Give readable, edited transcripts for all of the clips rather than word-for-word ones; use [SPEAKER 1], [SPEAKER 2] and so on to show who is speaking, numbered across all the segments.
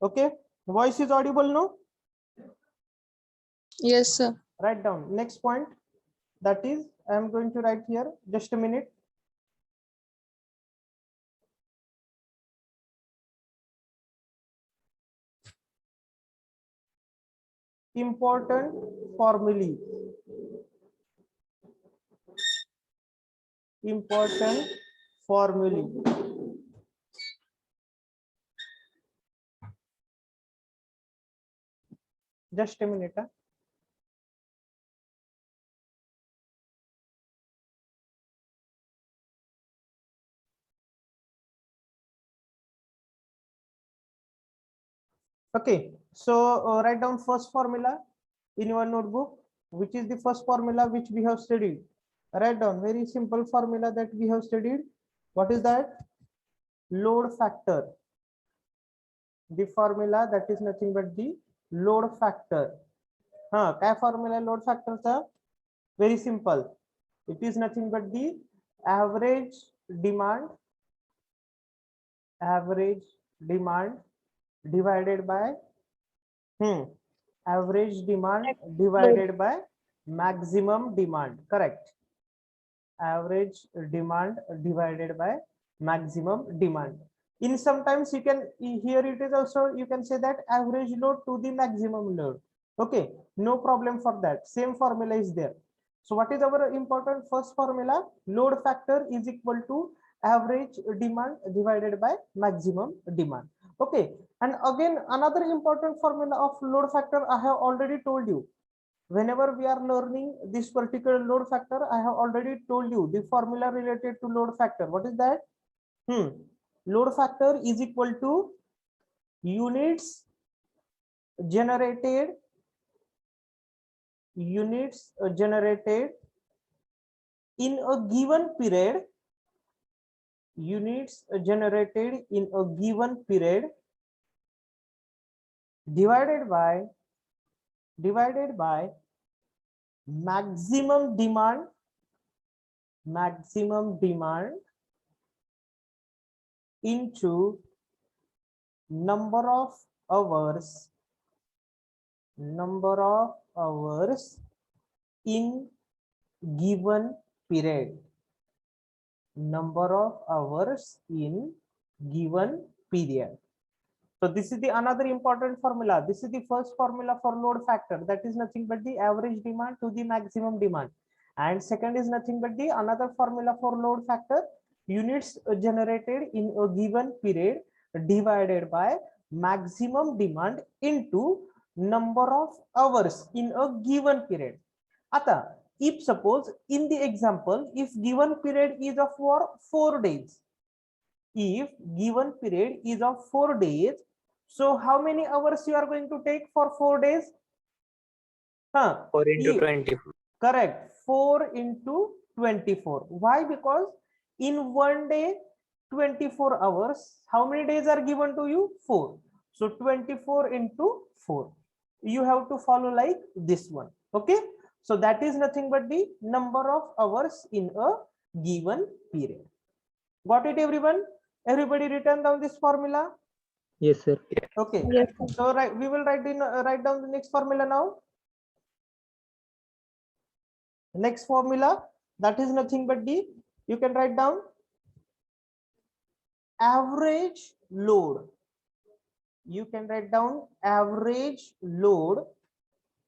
[SPEAKER 1] Okay, voice is audible, no?
[SPEAKER 2] Yes, sir.
[SPEAKER 1] Write down next point, that is I am going to write here, just a minute. Important formulae. Important formulae. Just a minute. Okay, so write down first formula in your notebook. Which is the first formula which we have studied? Write down very simple formula that we have studied. What is that? Load factor. The formula that is nothing but the load factor. What formula load factor चा? Very simple. It is nothing but the average demand divided by average demand divided by maximum demand. Correct. Average demand divided by maximum demand. In sometimes you can, here it is also, you can say that average load to the maximum load. Okay, no problem for that. Same formula is there. So what is our important first formula? Load factor is equal to average demand divided by maximum demand. Okay, and again another important formula of load factor I have already told you. Whenever we are learning this particular load factor, I have already told you the formula related to load factor. What is that? Load factor is equal to units generated in a given period, units generated in a given period divided by maximum demand into number of hours in given period. Number of hours in given period. So this is the another important formula. This is the first formula for load factor, that is nothing but the average demand to the maximum demand. And second is nothing but the another formula for load factor, units generated in a given period divided by maximum demand into number of hours in a given period. Ata, if suppose in the example, if given period is of 4 days, if given period is of 4 days, so how many hours you are going to take for 4 days?
[SPEAKER 3] 4 into 24.
[SPEAKER 1] Correct, 4 into 24. Why? Because in one day 24 hours, how many days are given to you? 4. So 24 into 4. You have to follow like this one. Okay, so that is nothing but the number of hours in a given period. Got it, everyone? Everybody written down this formula?
[SPEAKER 3] Yes, sir.
[SPEAKER 1] Okay.
[SPEAKER 2] Yes, sir.
[SPEAKER 1] So we will write down the next formula now. Next formula, that is nothing but the, you can write down average load. You can write down average load,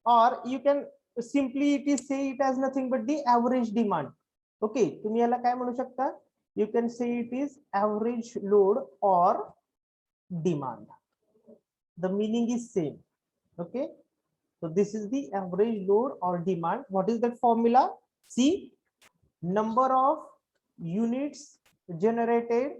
[SPEAKER 1] or you can simply it is say it as nothing but the average demand. Okay, तुम्ही याला काय म्हणू शकता? You can say it is average load or demand. The meaning is same. Okay, so this is the average load or demand. What is that formula? See, number of units generated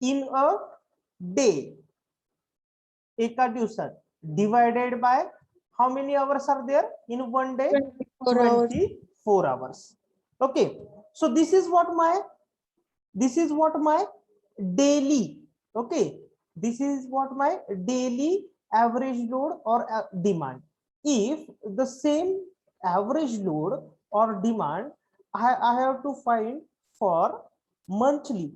[SPEAKER 1] in a day, एका दिवसात, divided by how many hours are there in one day? 24 hours. Okay, so this is what my daily, okay, this is what my daily average load or demand. If the same average load or demand I have to find for monthly.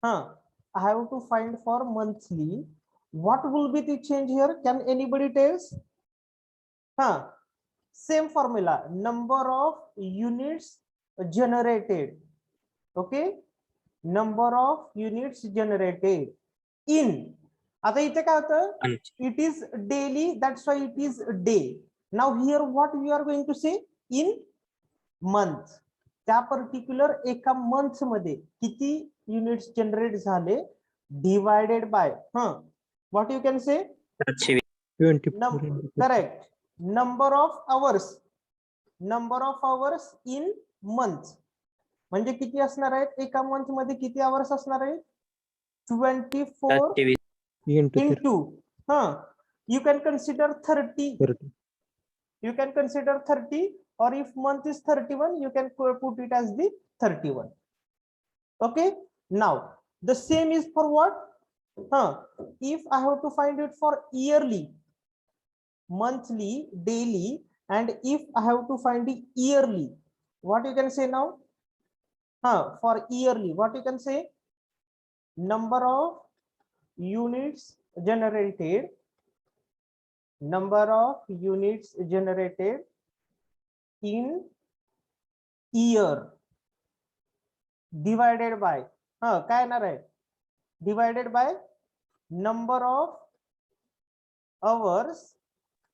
[SPEAKER 1] I have to find for monthly. What will be the change here? Can anybody tell us? Same formula, number of units generated. Okay, number of units generated in. आता इथे काय होतं? It is daily, that's why it is day. Now here what we are going to say? In month. त्या particular एका month मध्ये किती units generate झाले divided by what you can say
[SPEAKER 3] 24.
[SPEAKER 1] Correct number of hours in month म्हणजे किती असणार आहेत एका मंथ मध्ये किती आवर्स असणार आहेत 24 into you can consider 30. You can consider 30, or if month is 31, you can put it as the 31. Okay, now the same is for what? If I have to find it for yearly, monthly, daily, and if I have to find the yearly, what you can say now? For yearly, what you can say? Number of units generated, number of units generated in year divided by काय येणार आहे divided by number of hours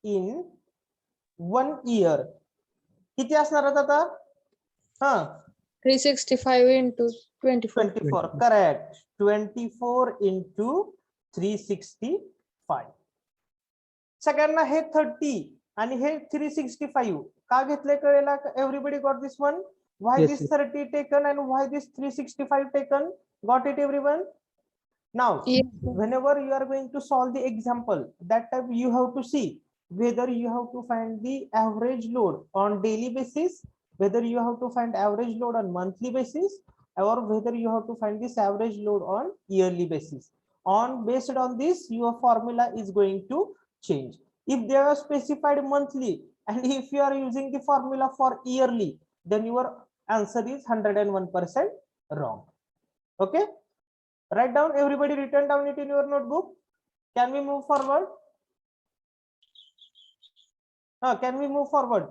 [SPEAKER 1] in 1 year किती असणार आहेत आता
[SPEAKER 2] 365 into 24.
[SPEAKER 1] 24 correct 24 into 365 सगळ्यांना हे 30 आणि हे 365 का घेतले कळेला everybody got this one why
[SPEAKER 3] Yes,
[SPEAKER 1] this
[SPEAKER 3] yes.
[SPEAKER 1] 30 taken and why this 365 taken got it everyone now
[SPEAKER 2] Yes, sir.
[SPEAKER 1] whenever you are going to solve the example that time you have to see whether you have to find the average load on daily basis whether you have to find average load on monthly basis or whether you have to find this average load on yearly basis on based on this your formula is going to change if they are specified monthly and if you are using the formula for yearly then your answer is 101% wrong. Okay, write down everybody, written down it in your notebook. Can we move forward? Can we move forward?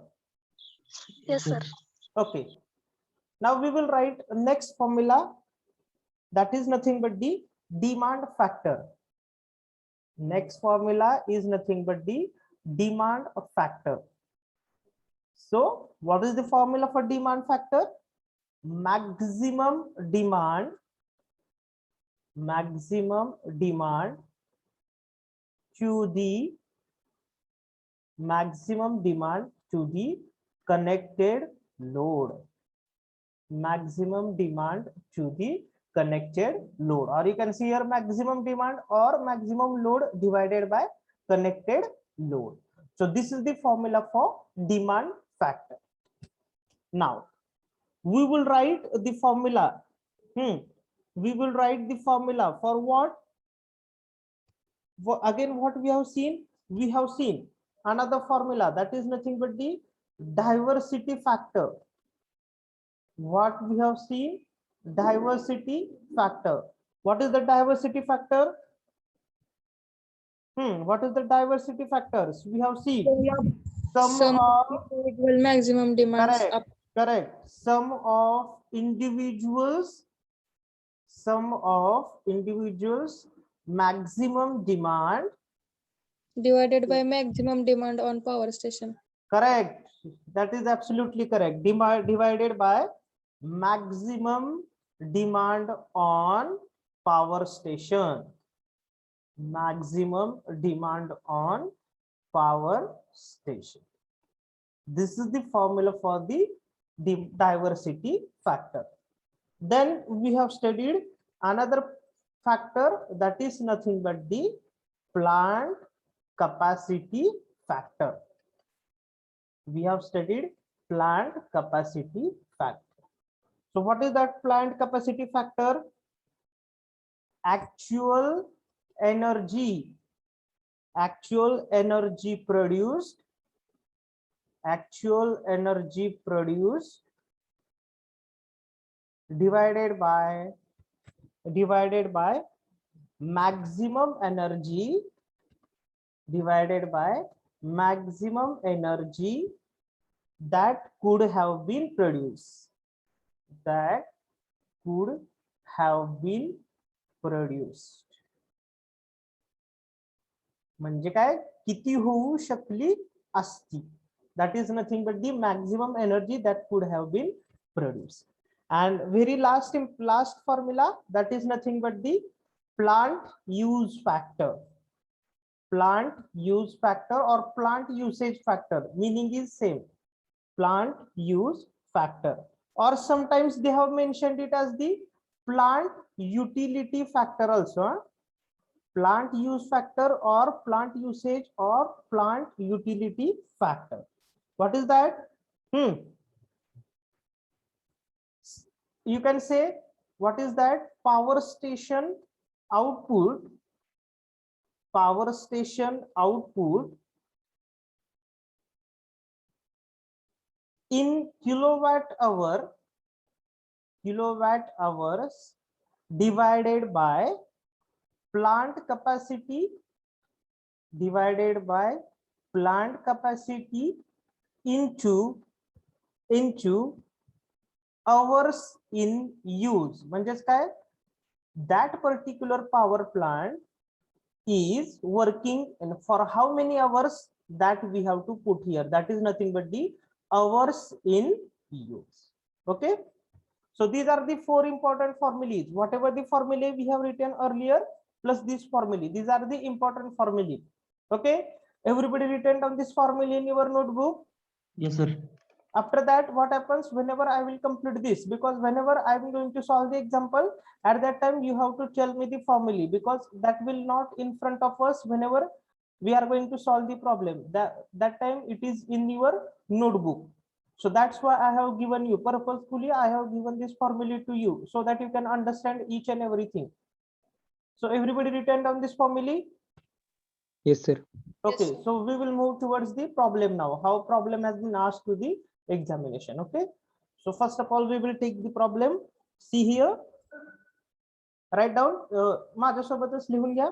[SPEAKER 2] Yes, sir.
[SPEAKER 1] Okay, now we will write next formula that is nothing but the demand factor. Next formula is nothing but the demand factor. So what is the formula for demand factor? Maximum demand to the maximum demand to the connected load. Maximum demand to the connected load, or you can see here maximum demand or maximum load divided by connected load. So this is the formula for demand factor. Now we will write the formula. We will write the formula for what? Again, what we have seen? We have seen another formula that is nothing but the diversity factor. What we have seen? Diversity factor. What is the diversity factor? What is the diversity factors? We have seen
[SPEAKER 2] Sum
[SPEAKER 1] of
[SPEAKER 2] individual maximum demands
[SPEAKER 1] correct,
[SPEAKER 2] up
[SPEAKER 1] correct. Sum of individuals maximum demand
[SPEAKER 2] divided by maximum demand on power station.
[SPEAKER 1] correct, that is absolutely correct. Divided by maximum demand on power station. Maximum demand on power station. This is the formula for the diversity factor. Then we have studied another factor that is nothing but the plant capacity factor. We have studied plant capacity factor. So what is that plant capacity factor? Actual energy produced divided by maximum energy divided by maximum energy that could have been produced, that could have been produced. म्हणजे काय, किती होऊ शकली असती. That is nothing but the maximum energy that could have been produced. And very last formula, that is nothing but the plant use factor. Plant use factor or plant usage factor, meaning is same. Plant use factor, or sometimes they have mentioned it as the plant utility factor also. Plant use factor or plant usage or plant utility factor. What is that? You can say, what is that? Power station output, power station output in kilowatt hours divided by plant capacity into hours in use. म्हणजेच काय, that particular power plant is working and for how many hours, that we have to put here. That is nothing but the hours in use. Okay, so these are the four important formulas. Whatever the formulae we have written earlier plus this formula, these are the important formulae. Okay, everybody written down this formula in your notebook?
[SPEAKER 3] Yes, sir.
[SPEAKER 1] After that, what happens, whenever I will complete this, because whenever I'm going to solve the example, at that time you have to tell me the formula, because that will not in front of us whenever we are going to solve the problem. That time it is in your notebook. So that's why I have given you, purposefully I have given this formula to you, so that you can understand each and everything. So everybody written down this formula?
[SPEAKER 3] Yes, sir.
[SPEAKER 1] Okay,
[SPEAKER 2] Yes,
[SPEAKER 1] so we will move towards the problem now, how problem has been asked to the examination. Okay, so first of all we will take the problem. See here, write down, माझ्यासोबतच लिहून घ्या.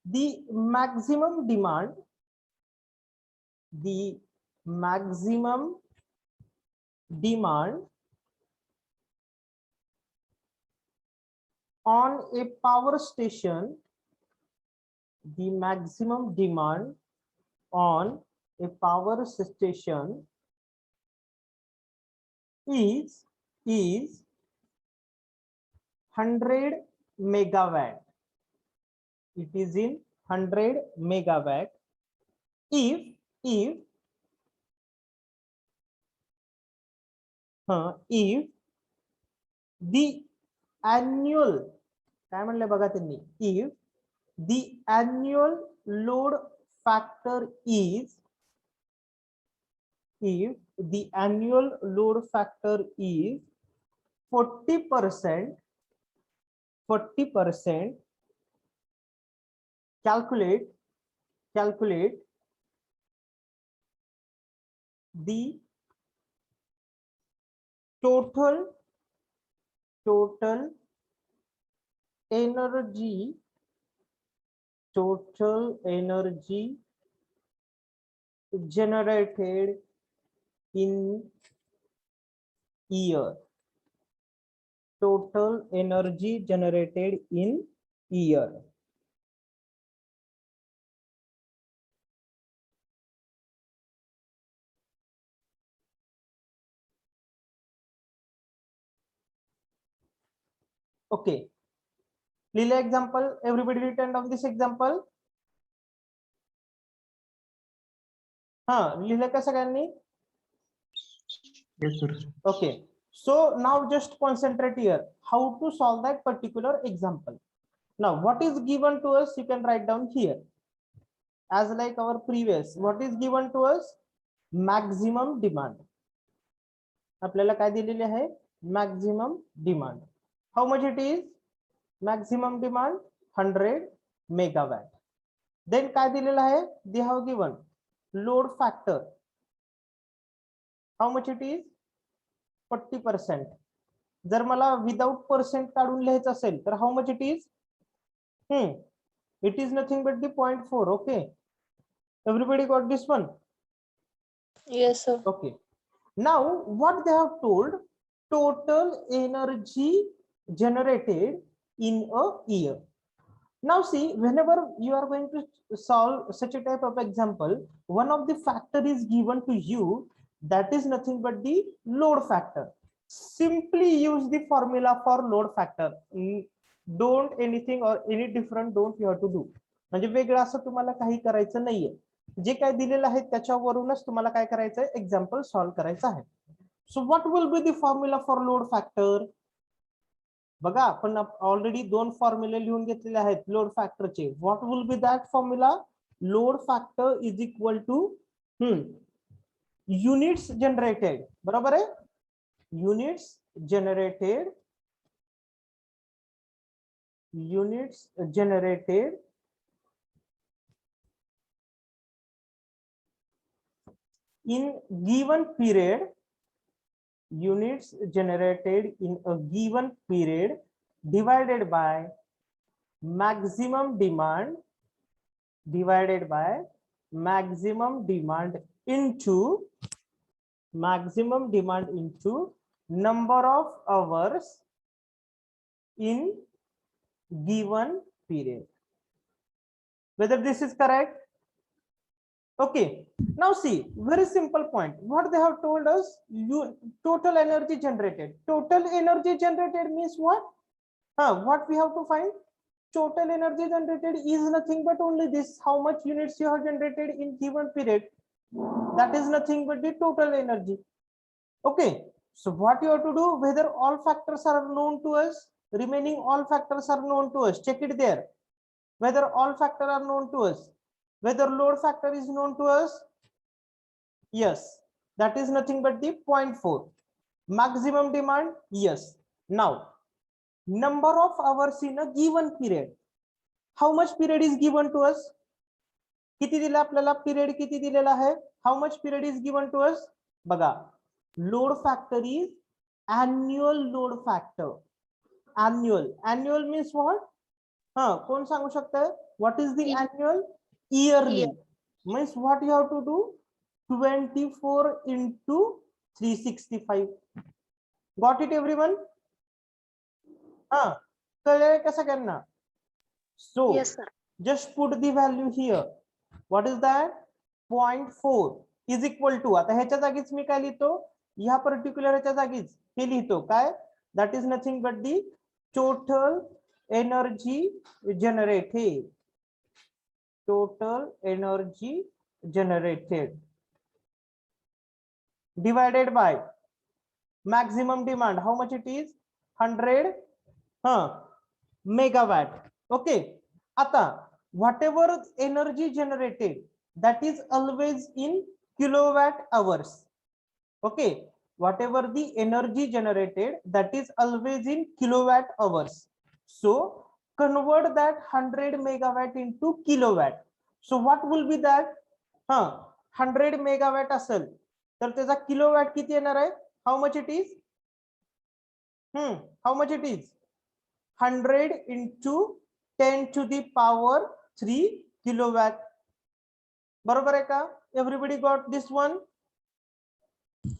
[SPEAKER 1] The maximum demand on a power station, the maximum demand on a power station is 100 megawatt. It is in 100 megawatt. If the annual, काय म्हणले बघा त्यांनी, if the annual load factor is 40%, calculate the total energy generated in year. Total energy generated in year. Okay, लिहिलं example. Everybody written down this example. लिहिलं का सगळ्यांनी?
[SPEAKER 3] Yes, sir.
[SPEAKER 1] Okay, so now just concentrate here, how to solve that particular example. Now what is given to us, you can write down here as like our previous. What is given to us? Maximum demand. आपल्याला काय दिलेले आहे? Maximum demand. How much it is? Maximum demand 100 megawatt. Then काय दिलेलं आहे? They have given load factor. How much it is? 40%. जर मला without percent काढून लिहायचं असेल तर how much it is? It is nothing but the 0.4. Okay, everybody got this one?
[SPEAKER 2] Yes, sir.
[SPEAKER 1] Okay, now what they have told, total energy generated in a year. Now see, whenever you are going to solve such a type of example, one of the factor is given to you, that is nothing but the load factor. Simply use the formula for load factor. Don't anything or any different don't you have to do. म्हणजे वेगळं असं तुम्हाला काही करायचं नाहीये. जे काय दिलेलं आहे त्याच्यावरूनच तुम्हाला काय करायचं आहे, एक्झाम्पल सॉल्व्ह करायचं आहे. So what will be the formula for load factor? बघा, आपण ऑलरेडी दोन फॉर्म्युले लिहून घेतलेले आहेत लोड फॅक्टरचे. What will be that formula? Load factor is equal to units generated. बरोबर आहे? Units generated in given period, units generated in a given period divided by maximum demand into number of hours in given period. Whether this is correct? Okay, now see, very simple point. What they have told us, total energy generated. Total energy generated means what? What we have to find? Total energy generated is nothing but only this, how much units you have generated in given period. That is nothing but the total energy. Okay, so what you have to do, whether all factors are known to us, remaining all factors are known to us, check it there. Whether all factors are known to us, whether load factor is known to us, yes, that is nothing but the 0.4. Maximum demand, yes. Now number of hours in a given period, how much period is given to us? किती दिला आपल्याला period? किती दिलेला आहे? How much period is given to us? बघा, load factor is annual load factor. Annual means what? कोण सांगू शकतं? What is the annual? Yearly. Means what you have to do? 24 into 365. Got it everyone? कळलं का सगळ्यांना? So
[SPEAKER 2] Yes, sir.
[SPEAKER 1] just put the value here. What is that? 0.4 is equal to, आता ह्याच्या जागीच मी काय लिहितो, ह्या पर्टिक्युलर ह्याच्या जागीच हे लिहितो काय? That is nothing but the total energy generated. Total energy generated divided by maximum demand. How much it is? 100 megawatt. Okay, आता whatever energy generated, that is always in kilowatt hours. Okay, whatever the energy generated, that is always in kilowatt hours. So convert that 100 megawatt into kilowatt. So what will be that? 100 megawatt असेल तर त्याचा kilowatt किती येणार आहे? How much it is? How much it is? 100 into 10 to the power 3 kilowatt. बरोबर आहे का? Everybody got this one?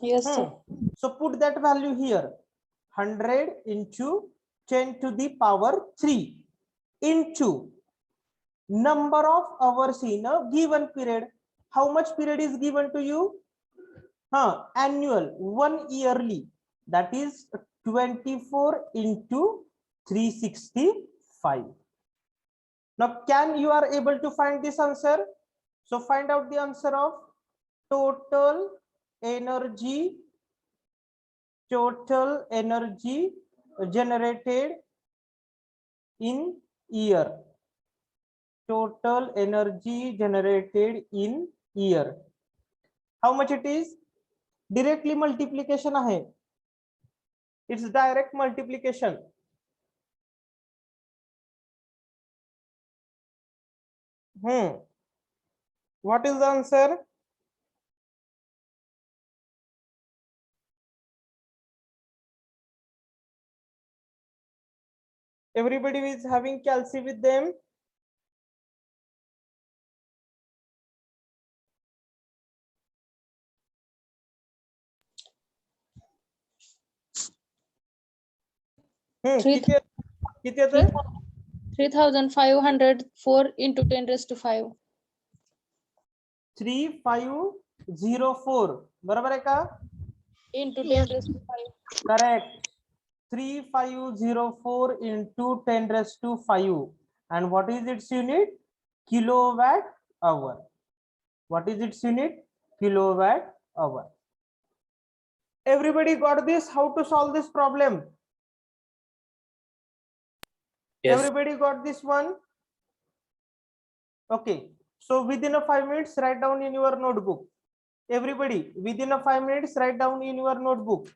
[SPEAKER 2] Yes, sir.
[SPEAKER 1] So put that value here. 100 into 10 to the power 3 into number of hours in a given period. How much period is given to you? Annual, 1 yearly. That is 24 into 365. Now can you are able to find this answer? So find out the answer of total energy generated in year. Total energy generated in year. How much it is? Directly multiplication आहे. It's direct multiplication. What is the answer? Everybody is having calci with them.
[SPEAKER 2] Three
[SPEAKER 1] किती किती येतंय?
[SPEAKER 2] 3,504 into 10 raised to 5.
[SPEAKER 1] 3504 बरोबर आहे का?
[SPEAKER 2] Into 10 raised to 5.
[SPEAKER 1] Correct. 3504 into 10 raised to 5. And what is its unit? Kilowatt hour. What is its unit? Kilowatt hour. Everybody got this? How to solve this problem?
[SPEAKER 3] Yes.
[SPEAKER 1] Everybody got this one? Okay. So within a 5 minutes, write down in your notebook. Everybody, within a 5 minutes, write down in your notebook.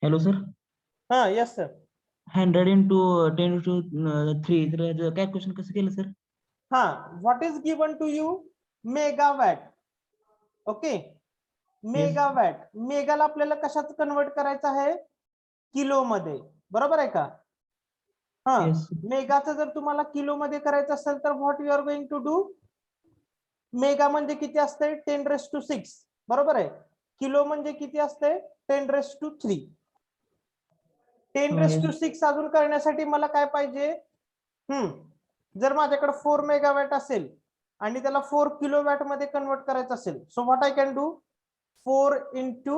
[SPEAKER 3] Hello sir.
[SPEAKER 1] Yes, sir.
[SPEAKER 3] 100 into 10 to 3 तर calculation कसं केलं sir?
[SPEAKER 1] What is given to you? Megawatt. Okay. Megawatt. मेगाला आपल्याला कशात convert करायचं आहे? Kilo मध्ये. बरोबर आहे का?
[SPEAKER 3] Yes.
[SPEAKER 1] मेगाचं जर तुम्हाला किलो मध्ये करायचं असेल तर what you are going to do? Mega म्हणजे किती असते? 10⁻⁶. बरोबर आहे. किलो म्हणजे किती असते? 10⁻3. 10⁻6 अजून करण्यासाठी मला काय पाहिजे? जर माझ्याकडे 4 मेगावॅट असेल आणि त्याला 4 किलोवॅट मध्ये कन्वर्ट करायचं असेल, so what I can do? 4 into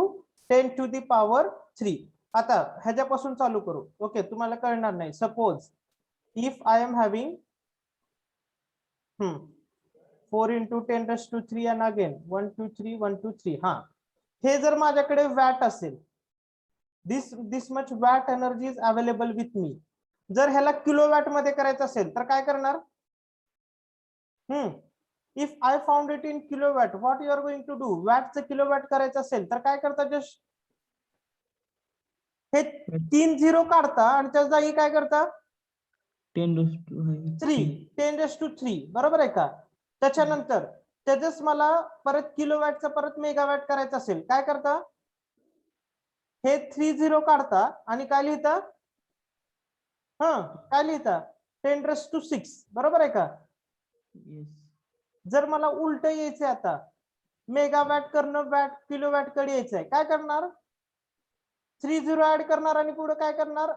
[SPEAKER 1] 10⁻3. आता ह्याच्यापासून चालू करू. ओके, तुम्हाला कळणार नाही. Suppose if I am having 4 into 10⁻3 and again 1 2 3 1 2 3. हे जर माझ्याकडे वॅट असेल, this much watt energy is available with me. जर ह्याला किलोवॅट मध्ये करायचं असेल तर काय करणार? If I found it in kilowatt, what you are going to do? वॅटचं किलोवॅट करायचं असेल तर काय करता? जस्ट हे 3 झिरो काढता आणि त्या जागी काय करता? 10⁻3. बरोबर आहे का? त्याच्यानंतर त्याच मला परत किलोवॅटचं परत मेगावॅट करायचं असेल, काय करता? हे 3 झिरो काढता आणि काय लिहिता? काय लिहिता? 10⁻6. बरोबर आहे का? जर मला उलट यायचंय, आता मेगावॅट करणं वॅट किलोवॅट कडे यायचंय, काय करणार? 3 झिरो ऍड करणार आणि पुढे काय करणार?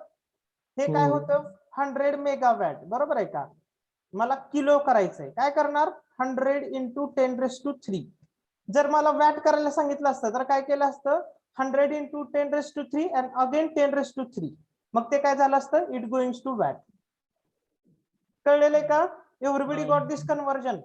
[SPEAKER 1] हे काय होतं? 100 मेगावॅट. बरोबर आहे का? मला किलो करायचंय, काय करणार? 100 into 10⁻3. जर मला वॅट करायला सांगितलं असतं तर काय केलं असतं? 100 into 10⁻3 and again 10⁻3. मग ते काय झालं असतं? It goings to watt. कळलेलं आहे का? Everybody got this conversion?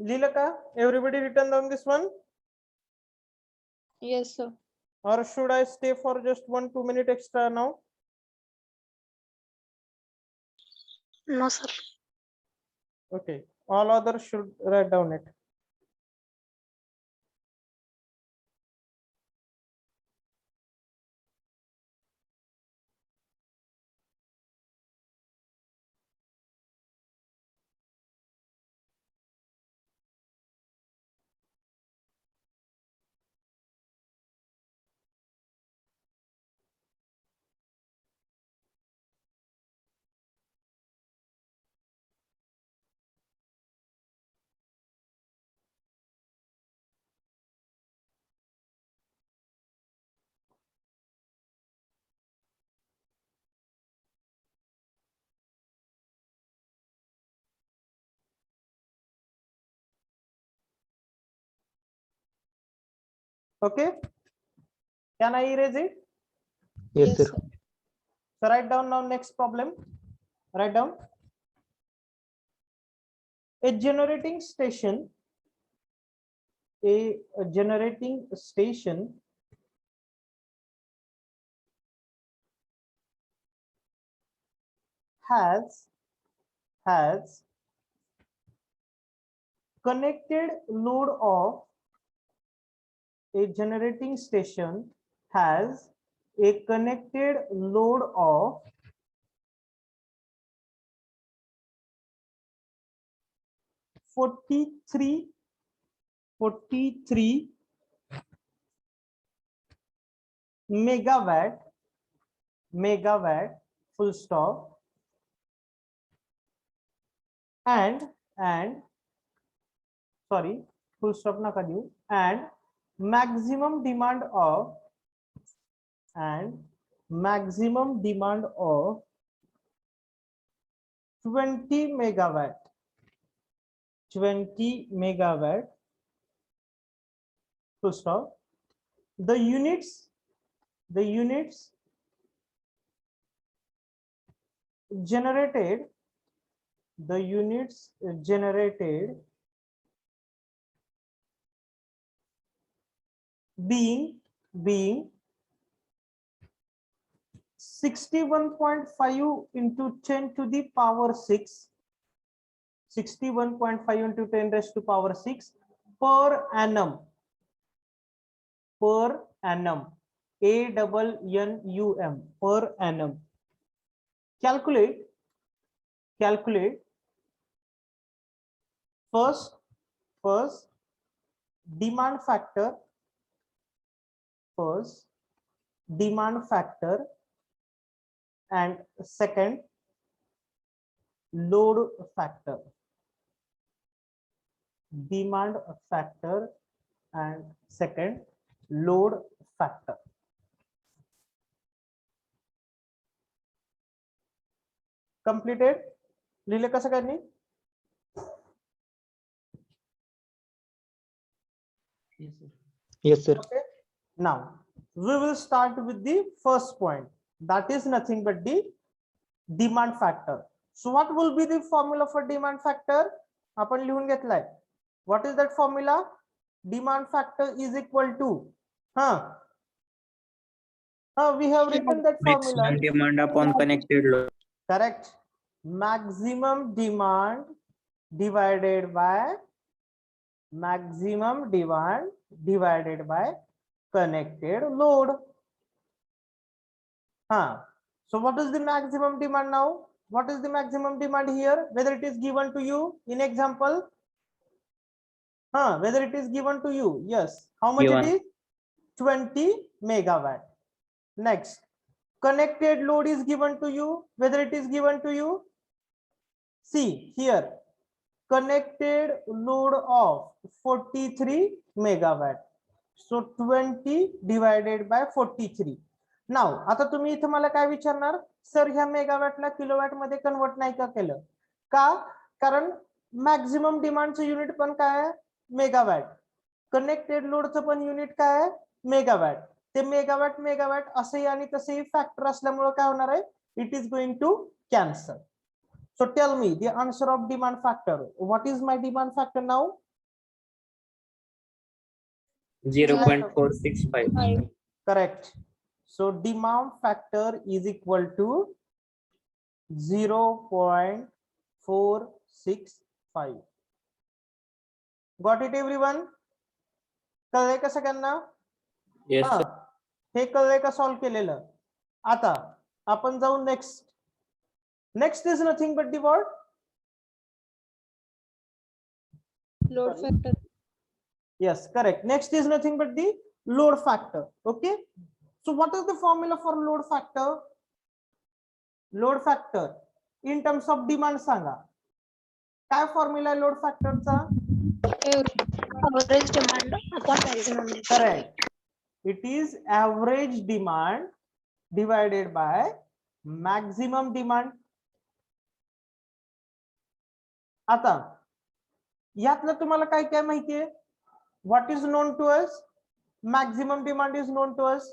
[SPEAKER 1] लिहिलं का? Everybody return down this one?
[SPEAKER 2] Yes, sir.
[SPEAKER 1] Or should I stay for just 1-2 minutes extra now?
[SPEAKER 2] No, sir.
[SPEAKER 1] Okay, all others should write down it. Okay, can I erase it?
[SPEAKER 3] Yes,
[SPEAKER 2] Yes,
[SPEAKER 3] sir.
[SPEAKER 2] sir.
[SPEAKER 1] So write down now next problem. Write down. A generating station. A generating station has connected load of a generating station has a connected load of 43 megawatt full stop and sorry full stop na kadu and maximum demand of 20 megawatt 20 megawatt full stop. The units generated being 61.5 into 10 to the power 6, 61.5 into 10 raised to power 6 per annum, ANNUM, per annum. Calculate first demand factor, and second load factor. Demand factor and second load factor. Completed. लिहिले कसं करणे?
[SPEAKER 3] Yes, sir. Yes, sir.
[SPEAKER 1] Okay. Now we will start with the first point, that is nothing but the demand factor. So what will be the formula for demand factor? आपण लिहून घेतलाय. What is that formula? Demand factor is equal to we have written that formula.
[SPEAKER 4] Maximum demand upon connected load.
[SPEAKER 1] Correct. Maximum demand divided by connected load. So what is the maximum demand now? What is the maximum demand here? Whether it is given to you in example, whether it is given to you, yes. How much
[SPEAKER 4] Given.
[SPEAKER 1] it is? 20 megawatt. Next, connected load is given to you. Whether it is given to you, see here, connected load of 43 megawatt. So 20 divided by 43. नाव आता तुम्ही इथे मला काय विचारणार, sir ह्या मेगावॅटला kilowatt मध्ये convert नाही का केलं? का? कारण मॅक्झिमम डिमांडचं युनिट पण काय आहे? मेगावॅट. कनेक्टेड लोडचं पण युनिट काय आहे? मेगावॅट. ते मेगावॅट असंही आणि तसंही फॅक्टर असल्यामुळे काय होणार आहे? It is going to cancel. So tell me the answer of demand factor. What is my demand factor now?
[SPEAKER 4] 0.465.
[SPEAKER 1] Correct. So demand factor is equal to 0.465. Got it everyone? कळलंय का सगळ्यांना?
[SPEAKER 4] Yes, sir.
[SPEAKER 1] हे कळलंय का solve केलेलं? आता आपण जाऊ next. Next is nothing but the what?
[SPEAKER 2] Load factor.
[SPEAKER 1] Yes, correct. Next is nothing but the load factor. Okay. So what is the formula for load factor? Load factor in terms of demand सांगा. काय formula आहे load फॅक्टरचा?
[SPEAKER 2] Average demand upon maximum demand.
[SPEAKER 1] Correct. It is average demand divided by maximum demand. आता यातलं तुम्हाला काय काय माहितीये? What is known to us? maximum demand is known to us,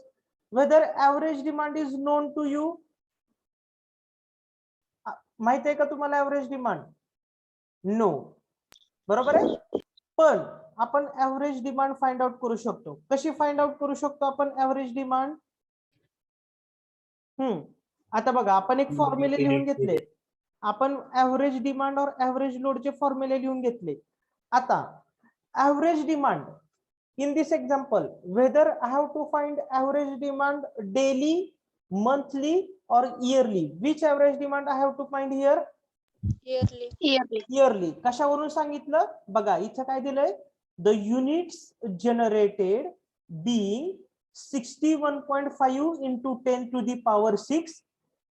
[SPEAKER 1] whether average demand is known to you. माहित आहे का तुम्हाला average demand? No. बरोबर आहे. पण आपण average demand फाइंड आउट करू शकतो. कशी फाइंड आउट करू शकतो आपण average demand? आता बघा आपण एक फॉर्म्युले लिहून घेतले. आपण ऍव्हरेज डिमांड और ऍव्हरेज लोडचे फॉर्म्युले लिहून घेतले. आता average demand in this example, whether I have to find average demand daily, monthly or yearly, which average demand I have to find here? Yearly. कशावरून सांगितलं बघा, इथं काय दिलंय? The units generated being 61.5 into 10 to the power 6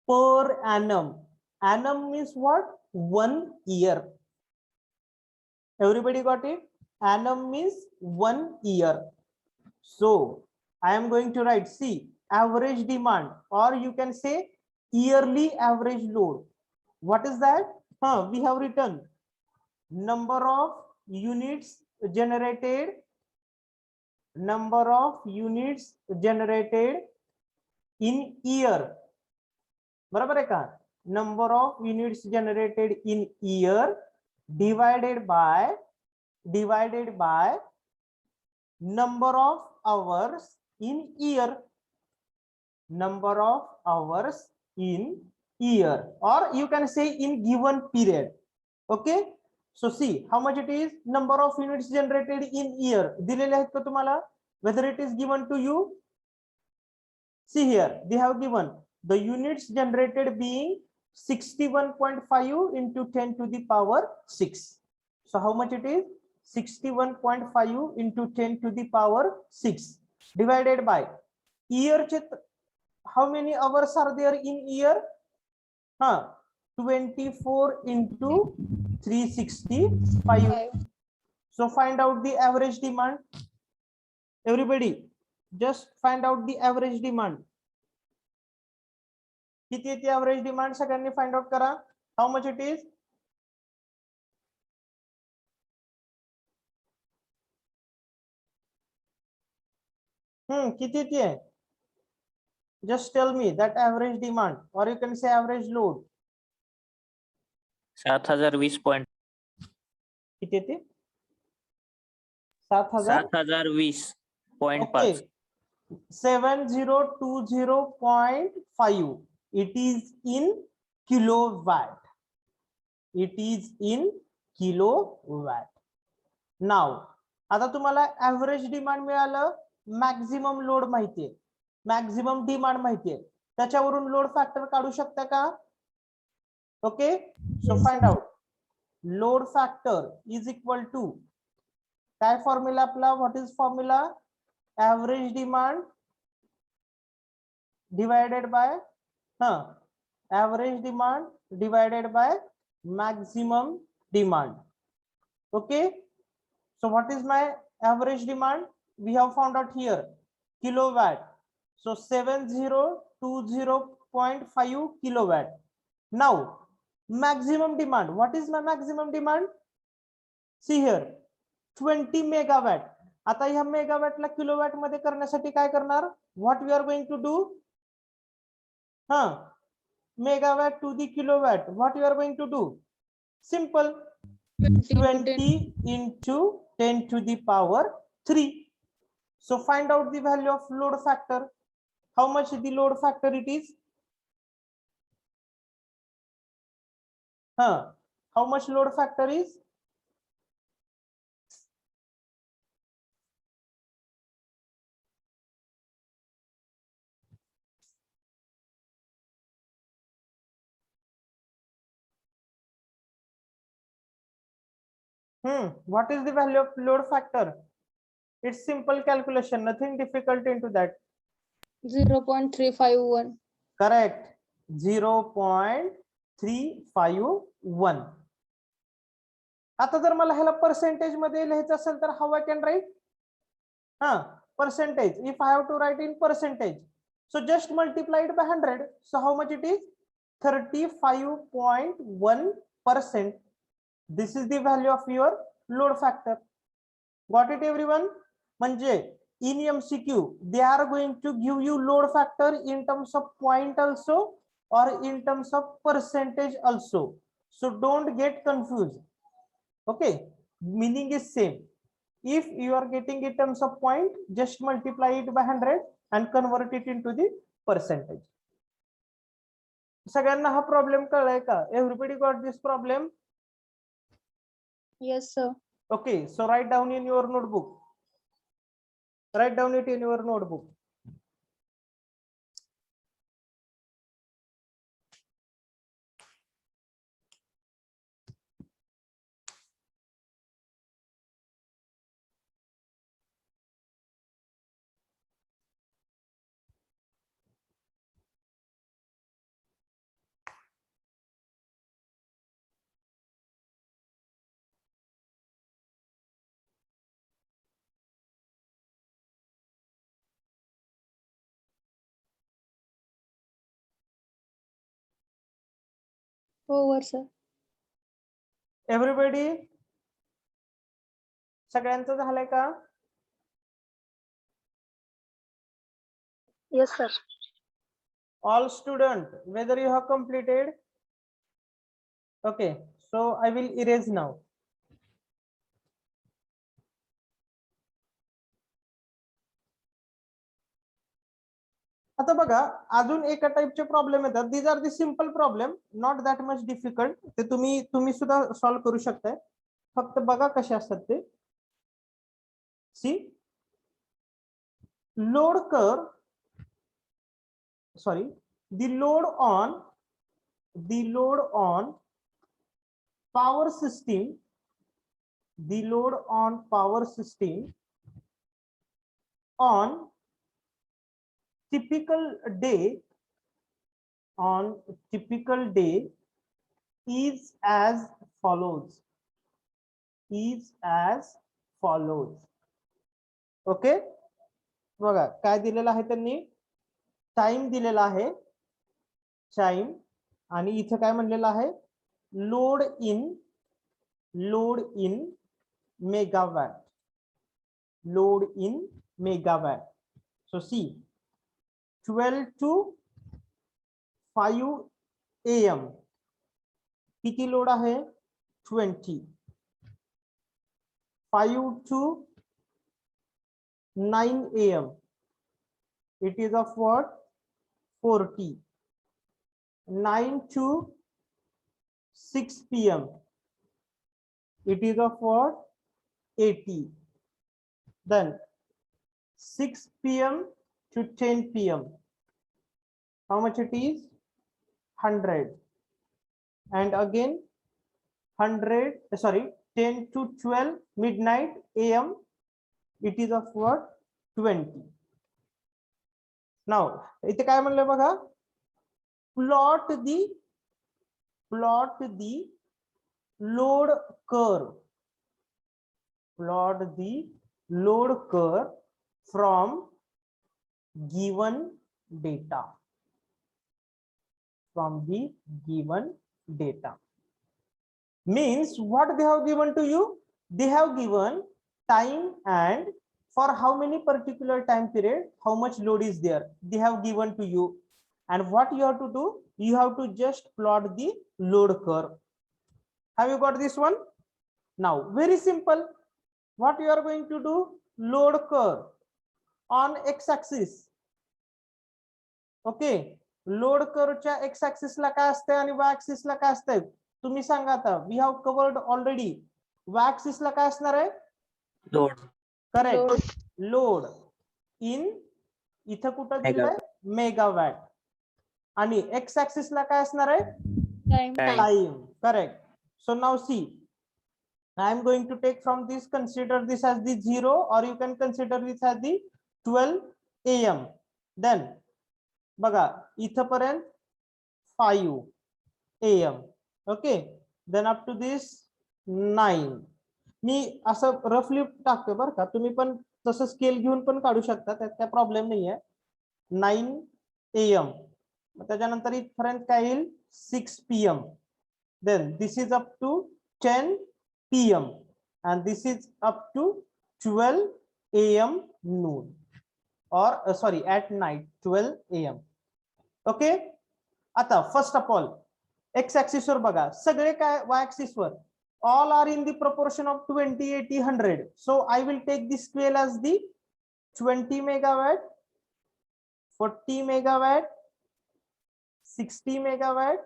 [SPEAKER 1] per annum. Annum means what? 1 year. Everybody got it? Annum means 1 year. So I am going to write, see, average demand, or you can say yearly average load. What is that? We have written number of units generated, number of units generated in year. बराबर है का? Number of units generated in year divided by number of hours in year. Number of hours in year, or you can say in given period. Okay, so see how much it is. Number of units generated in year दिलेले आहेत का तुम्हाला? Whether it is given to you, see here they have given the units generated being 61.5 into 10 to the power 6. So how much it is? 61.5 into 10 to the power 6 divided by year. How many hours are there in year? 24 into 365. So find out the average demand. Everybody just find out the average demand. किती येते average demand? सगळ्यांनी find out करा. How much it is? किती येते? Just tell me that average demand, or you can say average load.
[SPEAKER 4] 7020.
[SPEAKER 1] किती येते? 7000.
[SPEAKER 4] 7020.5.
[SPEAKER 1] 7020.5. It is in kilowatt. It is in kilowatt. Now आता तुम्हाला average demand मिळालं, maximum load माहितीये, maximum demand माहितीये, त्याच्यावरून लोड फॅक्टर काढू शकता का? Okay, so find out load factor is equal to काय फॉर्म्युला आपला? What is formula? Average demand divided by average demand divided by maximum demand. Okay, so what is my average demand? We have found out here kilowatt. So 7020.5 kilowatt. Now maximum demand. What is my maximum demand? See here 20 megawatt. आता ह्या megawatt ला kilowatt मध्ये करण्यासाठी काय करणार? What we are going to do? Megawatt to the kilowatt. What we are going to do? Simple. 20 into 10 to the power 3. So find out the value of load factor. How much the load factor it is? How much load factor is? What is the value of load factor? It's simple calculation, nothing difficult into that.
[SPEAKER 2] 0.351.
[SPEAKER 1] Correct. 0.351. आता जर मला ह्याला percentage मध्ये लिहायचं असेल तर how I can write? Percentage. If I have to write in percentage, so just multiply it by 100. So how much it is? 35.1%. This is the value of your load factor. Got it everyone? म्हणजे in MCQ they are going to give you load factor in terms of point also or in terms of percentage also, so don't get confused. Okay, meaning is same. If you are getting in terms of point, just multiply it by 100 and convert it into the percentage. सगळ्यांना हा problem कळलाय का? Everybody got this problem?
[SPEAKER 2] Yes, sir.
[SPEAKER 1] Okay, so write down in your notebook. Write down it in your notebook.
[SPEAKER 2] Over, sir.
[SPEAKER 1] Everybody, सगळ्यांचं झालंय का?
[SPEAKER 2] Yes, sir.
[SPEAKER 1] All student, whether you have completed? Okay, so I will erase now. आता बघा, अजून एका टाइपचे problem येतात. These are the simple problem, not that much difficult. ते तुम्ही सुद्धा सॉल्व्ह करू शकताय. फक्त बघा कसे असतात ते. सी लोड कर, sorry, the load on power system, the load on power system on typical day is as follows. Okay, बघा काय दिलेलं आहे त्यांनी. टाइम दिलेला आहे, टाइम, आणि इथे काय म्हणलेलं आहे, load in megawatt, load in megawatt. So see 12 to 5 AM किती लोड आहे, 20. 5 to 9 AM it is of what, 40. 9 to 6 PM it is of what, 80. Then 6 PM to 10 PM how much it is, 100. And again 100, sorry, 10 to 12 midnight AM it is of what, 20. Now इथे काय म्हणलं बघा, plot the load curve, plot the load curve from given data, from the given data. Means what they have given to you, they have given time and for how many particular time period, how much load is there, they have given to you. And what you have to do, you have to just plot the load curve. Have you got this one? Now very simple, what you are going to do, load curve on x-axis. Okay, load कर्वच्या x axis ला काय असते आणि वाय axis ला काय असते, तुम्ही सांगा आता. We have covered already. Y axis ला काय असणार आहे,
[SPEAKER 4] Load.
[SPEAKER 1] करेक्ट, लोड इन, इथं कुठं दिलंय, मेगावॅट. आणि एक्स ऍक्सिस ला काय असणार आहे,
[SPEAKER 2] Time.
[SPEAKER 1] Time. Correct. So now see, I am going to take from this, consider this as the 0 or you can consider this as the 12 AM. Then बघा इथपर्यंत 5 AM. Okay, then up to this 9. मी असं रफली टाकतोय बरं का, तुम्ही पण तसं स्केल घेऊन पण काढू शकता, त्यात काय प्रॉब्लेम नाहीये. 9 AM, त्याच्यानंतर इथपर्यंत काय येईल, 6 PM. Then this is up to 10 PM and this is up to 12 AM noon, or sorry, at night 12 AM. Okay. आता first of all x axis वर बघा, सगळे काय y ऍक्सिस वर all are in the proportion of 20, 80, 100. So I will take this scale as the 20 megawatt, 40 megawatt, 60 megawatt,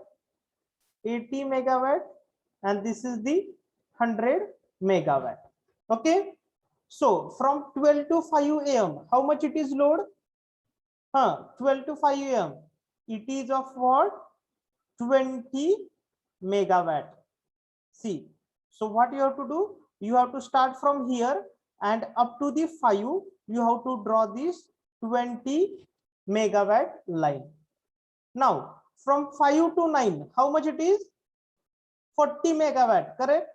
[SPEAKER 1] 80 megawatt, and this is the 100 megawatt. Okay. So from 12 to 5 AM, how much it is load? 12 to 5 AM, it is of what? 20 megawatt. See, so what you have to do? You have to start from here and up to the 5, you have to draw this 20 megawatt line. Now from 5 to 9, how much it is? 40 megawatt, correct?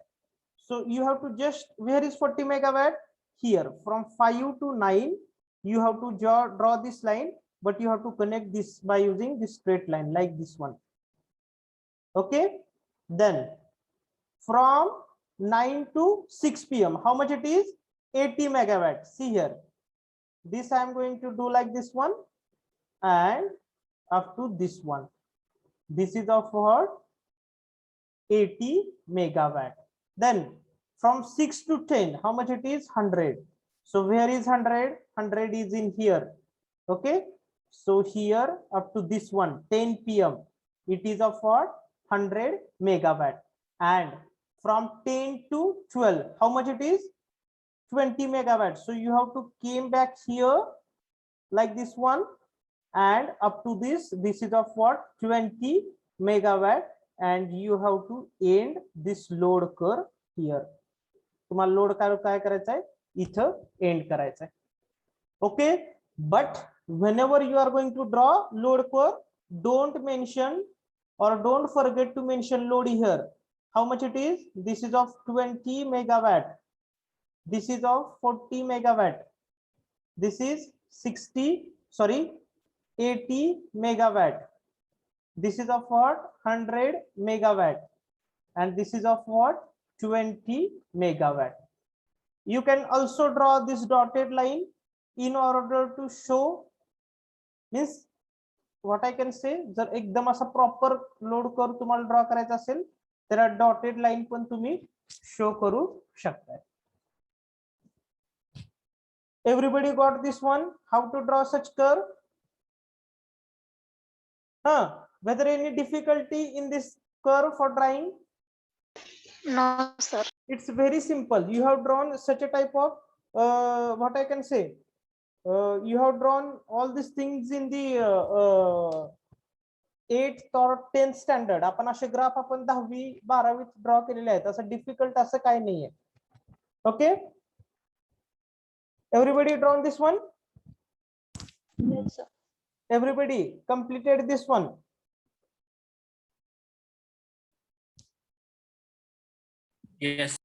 [SPEAKER 1] So you have to just, where is 40 megawatt? Here. From 5 to 9, you have to draw this line, but you have to connect this by using this straight line like this one. Okay. Then from 9 to 6 PM, how much it is? 80 megawatt. See here, this I am going to do like this one, and up to this one, this is of what? 80 megawatt. Then from 6 to 10, how much it is? 100. So where is 100? 100 is in here. Okay. So here up to this one, 10 PM, it is of what? 100 megawatt. And from 10 to 12, how much it is? 20 megawatt. So you have to came back here like this one, and up to this is of what? 20 megawatt, and you have to end this load curve here. तुम्हाला load काय करायचं आहे? इथं and करायचं आहे. Okay. But whenever you are going to draw load curve, don't mention or don't forget to mention load here. How much it is? This is of 20 megawatt. This is of 40 megawatt. This is 80 megawatt. This is of what? 100 megawatt. And this is of what? 20 megawatt. You can also draw this dotted line in order to show, means what I can say, जर एकदम असा proper load curve तुम्हाला draw करायचा असेल तर dotted line पण तुम्ही show करू शकता. Everybody got this one? How to draw such curve? Whether any difficulty in this curve for drawing?
[SPEAKER 2] No, sir.
[SPEAKER 1] It's very simple. You have drawn such a type of what I can say, you have drawn all these things in the 8th or 10th standard. आपण असे graph आपण 10वी 12वी draw केलेले आहेत. असं difficult असं काही नाहीये. Okay. Everybody drawn this one?
[SPEAKER 2] Yes, sir.
[SPEAKER 1] Everybody completed this one?
[SPEAKER 4] Yes.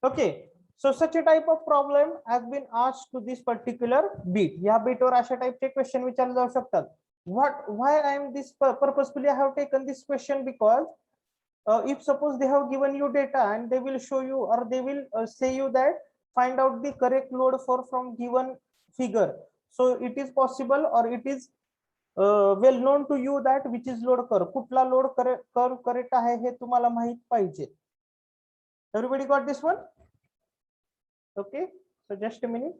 [SPEAKER 1] Okay. So such a type of problem has been asked to this particular bit. या bit वर अशा टाइपचे क्वेश्चन विचारले जाऊ शकतात. Why I am this purposefully I have taken this question, because if suppose they have given you data and they will show you, or they will say you that find out the correct load for from given figure. So it is possible, or it is well known to you that which is load curve. कुठला load curve correct आहे हे तुम्हाला माहित पाहिजे. Everybody got this one? Okay. So just a minute.